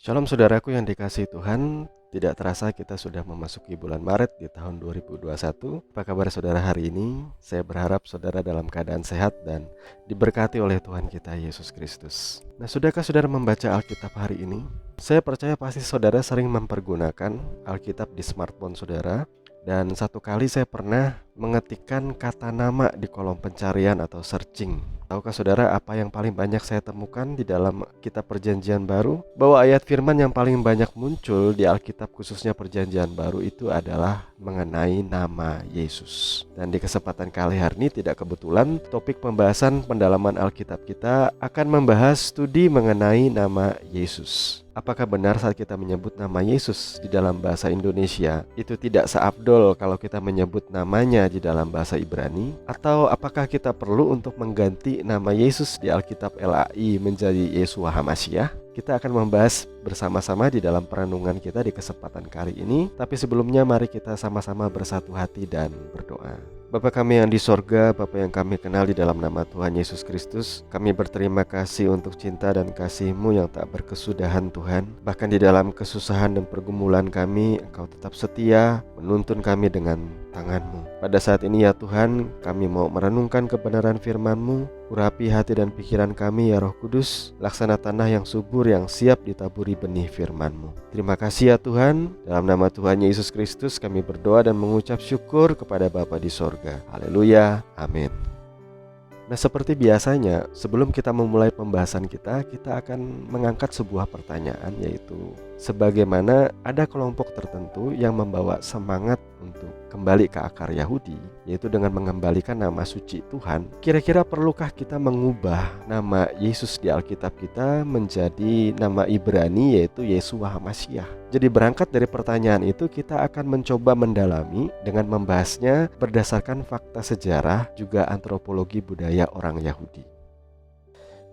Shalom saudaraku yang dikasihi Tuhan, tidak terasa kita sudah memasuki bulan Maret di tahun 2021. Apa kabar saudara hari ini? Saya berharap saudara dalam keadaan sehat dan diberkati oleh Tuhan kita Yesus Kristus. Nah, sudahkah saudara membaca Alkitab hari ini? Saya percaya pasti saudara sering mempergunakan Alkitab di smartphone saudara. Dan satu kali saya pernah mengetikkan kata nama di kolom pencarian atau searching. Tahukah saudara apa yang paling banyak saya temukan di dalam kitab perjanjian baru? Bahwa ayat firman yang paling banyak muncul di Alkitab khususnya perjanjian baru itu adalah mengenai nama Yesus. Dan di kesempatan kali hari ini tidak kebetulan topik pembahasan pendalaman Alkitab kita akan membahas studi mengenai nama Yesus. Apakah benar saat kita menyebut nama Yesus di dalam bahasa Indonesia itu tidak seafdol kalau kita menyebut namanya di dalam bahasa Ibrani? Atau apakah kita perlu untuk mengganti nama Yesus di Alkitab LAI menjadi Yeshua HaMashiach? Kita akan membahas bersama-sama di dalam perenungan kita di kesempatan kali ini. Tapi sebelumnya mari kita sama-sama bersatu hati dan berdoa. Bapa kami yang di sorga, Bapa yang kami kenal di dalam nama Tuhan Yesus Kristus, kami berterima kasih untuk cinta dan kasih-Mu yang tak berkesudahan Tuhan. Bahkan di dalam kesusahan dan pergumulan kami, Engkau tetap setia menuntun kami dengan tangan-Mu. Pada saat ini ya Tuhan, kami mau merenungkan kebenaran firman-Mu. Urapi hati dan pikiran kami ya Roh Kudus, laksana tanah yang subur yang siap ditaburi benih firman-Mu. Terima kasih ya Tuhan, dalam nama Tuhan Yesus Kristus kami berdoa dan mengucap syukur kepada Bapa di sorga. Haleluya, amin. Nah, seperti biasanya, sebelum kita memulai pembahasan kita akan mengangkat sebuah pertanyaan, yaitu sebagaimana ada kelompok tertentu yang membawa semangat untuk kembali ke akar Yahudi, yaitu dengan mengembalikan nama suci Tuhan. Kira-kira perlukah kita mengubah nama Yesus di Alkitab kita menjadi nama Ibrani, yaitu Yeshua HaMashiach? Jadi berangkat dari pertanyaan itu, kita akan mencoba mendalami dengan membahasnya berdasarkan fakta sejarah juga antropologi budaya orang Yahudi.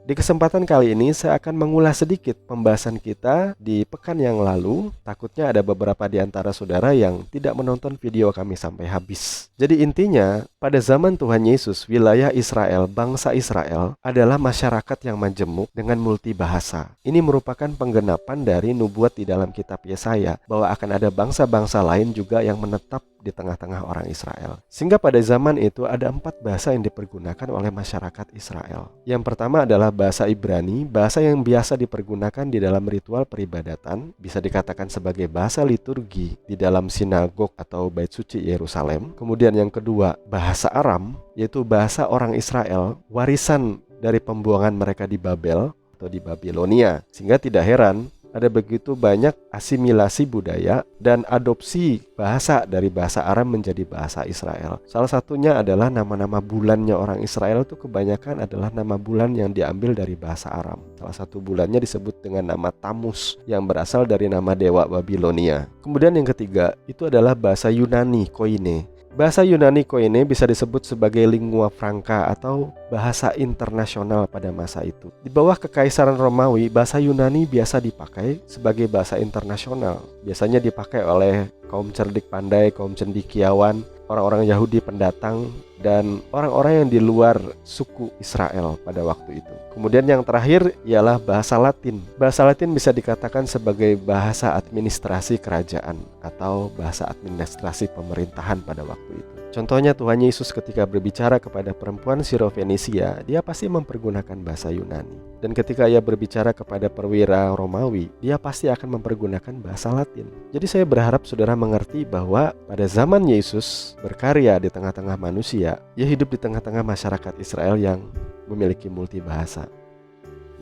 Di kesempatan kali ini saya akan mengulas sedikit pembahasan kita di pekan yang lalu. Takutnya ada beberapa di antara saudara yang tidak menonton video kami sampai habis. Jadi intinya, pada zaman Tuhan Yesus, wilayah Israel, bangsa Israel adalah masyarakat yang majemuk dengan multibahasa. Ini merupakan penggenapan dari nubuat di dalam kitab Yesaya bahwa akan ada bangsa-bangsa lain juga yang menetap di tengah-tengah orang Israel. Sehingga pada zaman itu ada 4 bahasa yang dipergunakan oleh masyarakat Israel. Yang pertama adalah bahasa Ibrani, bahasa yang biasa dipergunakan di dalam ritual peribadatan, bisa dikatakan sebagai bahasa liturgi di dalam sinagog atau bait suci Yerusalem. Kemudian yang kedua, bahasa Aram, yaitu bahasa orang Israel, warisan dari pembuangan mereka di Babel atau di Babilonia. Sehingga tidak heran ada begitu banyak asimilasi budaya dan adopsi bahasa dari bahasa Aram menjadi bahasa Israel. Salah satunya adalah nama-nama bulannya orang Israel itu kebanyakan adalah nama bulan yang diambil dari bahasa Aram. Salah satu bulannya disebut dengan nama Tamus yang berasal dari nama dewa Babilonia. Kemudian yang ketiga itu adalah bahasa Yunani, Koine. Bahasa Yunani Koine bisa disebut sebagai lingua franca atau bahasa internasional pada masa itu. Di bawah Kekaisaran Romawi, bahasa Yunani biasa dipakai sebagai bahasa internasional. Biasanya dipakai oleh kaum cerdik pandai, kaum cendekiawan, orang-orang Yahudi pendatang, dan orang-orang yang di luar suku Israel pada waktu itu. Kemudian yang terakhir ialah bahasa Latin. Bahasa Latin bisa dikatakan sebagai bahasa administrasi kerajaan atau bahasa administrasi pemerintahan pada waktu itu. Contohnya Tuhan Yesus ketika berbicara kepada perempuan Sirofenisia, dia pasti mempergunakan bahasa Yunani. Dan ketika ia berbicara kepada perwira Romawi, dia pasti akan mempergunakan bahasa Latin. Jadi saya berharap saudara mengerti bahwa pada zaman Yesus berkarya di tengah-tengah manusia, ia hidup di tengah-tengah masyarakat Israel yang memiliki multibahasa.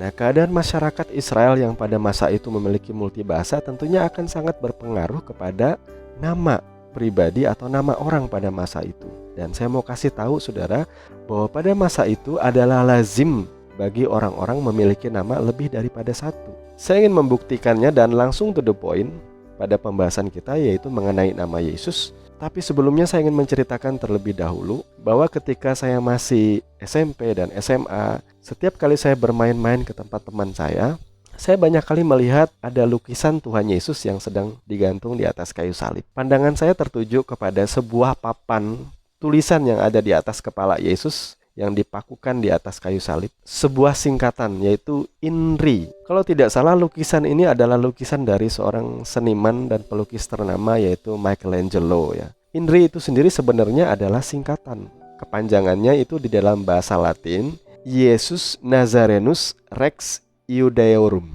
Nah, keadaan masyarakat Israel yang pada masa itu memiliki multibahasa tentunya akan sangat berpengaruh kepada nama pribadi atau nama orang pada masa itu. Dan saya mau kasih tahu saudara bahwa pada masa itu adalah lazim bagi orang-orang memiliki nama lebih daripada satu. Saya ingin membuktikannya dan langsung to the point pada pembahasan kita, yaitu mengenai nama Yesus. Tapi sebelumnya saya ingin menceritakan terlebih dahulu bahwa ketika saya masih SMP dan SMA, setiap kali saya bermain-main ke tempat teman saya banyak kali melihat ada lukisan Tuhan Yesus yang sedang digantung di atas kayu salib. Pandangan saya tertuju kepada sebuah papan tulisan yang ada di atas kepala Yesus yang dipakukan di atas kayu salib, sebuah singkatan yaitu INRI. Kalau tidak salah, lukisan ini adalah lukisan dari seorang seniman dan pelukis ternama yaitu Michelangelo ya. INRI itu sendiri sebenarnya adalah singkatan. Kepanjangannya itu di dalam bahasa Latin Yesus Nazarenus Rex Iudaeorum,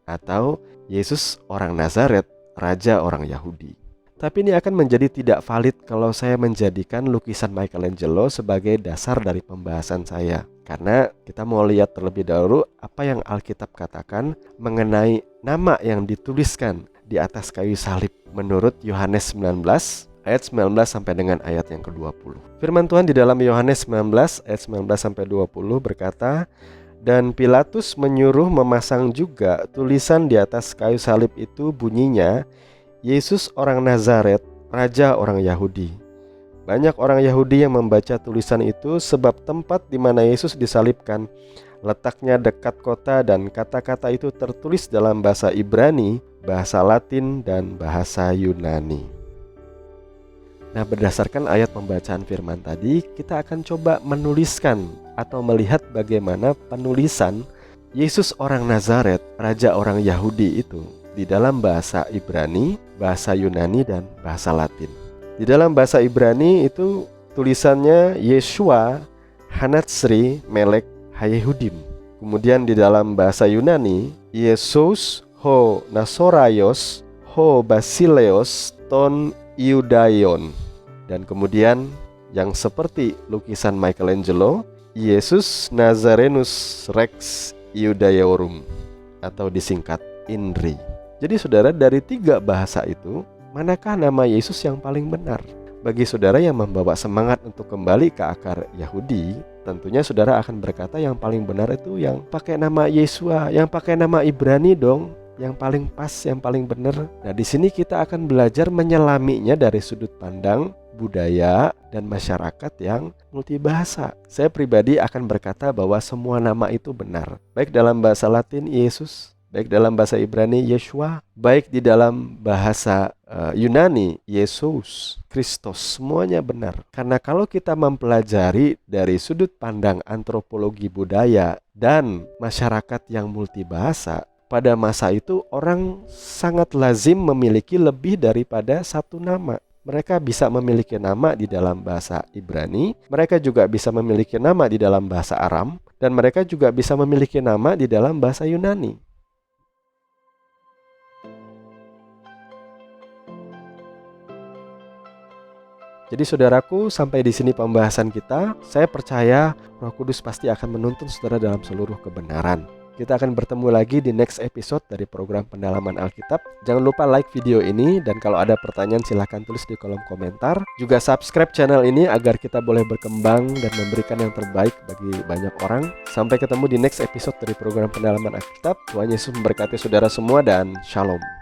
atau Yesus orang Nazaret, Raja orang Yahudi. Tapi ini akan menjadi tidak valid kalau saya menjadikan lukisan Michelangelo sebagai dasar dari pembahasan saya. Karena kita mau lihat terlebih dahulu apa yang Alkitab katakan mengenai nama yang dituliskan di atas kayu salib menurut Yohanes 19 ayat 19 sampai dengan ayat yang ke-20. Firman Tuhan di dalam Yohanes 19 ayat 19 sampai 20 berkata, "Dan Pilatus menyuruh memasang juga tulisan di atas kayu salib itu, bunyinya, Yesus orang Nazaret, Raja orang Yahudi. Banyak orang Yahudi yang membaca tulisan itu sebab tempat di mana Yesus disalibkan letaknya dekat kota dan kata-kata itu tertulis dalam bahasa Ibrani, bahasa Latin, dan bahasa Yunani." Nah, berdasarkan ayat pembacaan firman tadi, kita akan coba menuliskan atau melihat bagaimana penulisan Yesus orang Nazaret, Raja orang Yahudi itu di dalam bahasa Ibrani, bahasa Yunani, dan bahasa Latin. Di dalam bahasa Ibrani itu tulisannya Yeshua Hanatsri Melek Hayehudim. Kemudian di dalam bahasa Yunani, Yesus ho Nasoraios ho Basileos ton Iudaion. Dan kemudian yang seperti lukisan Michelangelo, Yesus Nazarenus Rex Iudaeorum, atau disingkat INRI. Jadi saudara, dari 3 bahasa itu, manakah nama Yesus yang paling benar? Bagi saudara yang membawa semangat untuk kembali ke akar Yahudi, tentunya saudara akan berkata yang paling benar itu yang pakai nama Yeshua, yang pakai nama Ibrani dong, yang paling pas, yang paling benar. Nah, di sini kita akan belajar menyelaminya dari sudut pandang budaya dan masyarakat yang multibahasa. Saya pribadi akan berkata bahwa semua nama itu benar, baik dalam bahasa Latin Yesus, baik dalam bahasa Ibrani Yeshua, baik di dalam bahasa Yunani Yesus Kristus, semuanya benar. Karena kalau kita mempelajari dari sudut pandang antropologi budaya dan masyarakat yang multibahasa, pada masa itu orang sangat lazim memiliki lebih daripada satu nama. Mereka bisa memiliki nama di dalam bahasa Ibrani, mereka juga bisa memiliki nama di dalam bahasa Aram, dan mereka juga bisa memiliki nama di dalam bahasa Yunani. Jadi saudaraku, sampai di sini pembahasan kita. Saya percaya Roh Kudus pasti akan menuntun saudara dalam seluruh kebenaran. Kita akan bertemu lagi di next episode dari program Pendalaman Alkitab. Jangan lupa like video ini, dan kalau ada pertanyaan silahkan tulis di kolom komentar. Juga subscribe channel ini agar kita boleh berkembang dan memberikan yang terbaik bagi banyak orang. Sampai ketemu di next episode dari program Pendalaman Alkitab. Tuhan Yesus memberkati saudara semua dan shalom.